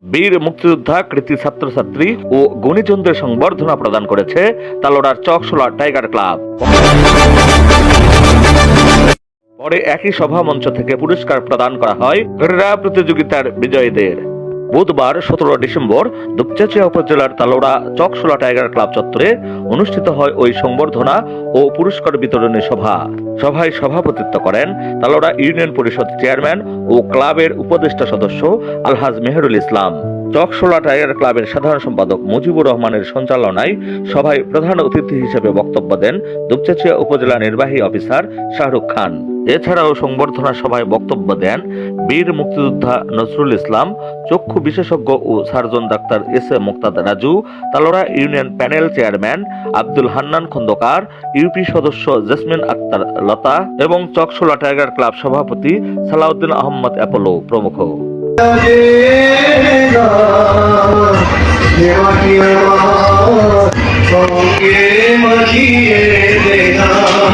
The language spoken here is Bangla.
বীর মুক্তিযোদ্ধা, কৃতি ছাত্রছাত্রী ও গুণীজনদের সংবর্ধনা প্রদান করেছে তালোড়ার চকশোলা টাইগার ক্লাব। পরে একই সভা মঞ্চ থেকে পুরস্কার প্রদান করা হয় ক্রীড়া প্রতিযোগিতার বিজয়ীদের। বুধবার 17 ডিসেম্বর দুপচাঁচিয়া উপজেলার তালোড়া চকশোলা টাইগার ক্লাব চত্বরে অনুষ্ঠিত হয় ওই সংবর্ধনা ও পুরস্কার বিতরণী সভা। সভায় সভাপতিত্ব করেন তালোড়া ইউনিয়ন পরিষদ চেয়ারম্যান ও ক্লাবের উপদেষ্টা সদস্য আলহাজ মেহেরুল ইসলাম। চকশোলা টাইগার ক্লাবের সাধারণ সম্পাদক মুজিবুর রহমানের সঞ্চালনায় সভায় প্রধান অতিথি হিসেবে বক্তব্য দেন দুপচাঁচিয়া উপজেলা নির্বাহী অফিসার শাহরুখ খান। এছাড়াও সংবর্ধনা সভায় বক্তব্য দেন বীর মুক্তিযোদ্ধা নজরুল ইসলাম, চক্ষু বিশেষজ্ঞ ও surgeon doctor S A Muktad Raju, Talora union panel chairman Abdul Hannan Khandaker, UP সদস্য জেসমিন আক্তার লতা এবং চকশোলা টাইগার ক্লাব সভাপতি সালাউদ্দিন আহমদ অ্যাপোলো প্রমুখ। দেওয়া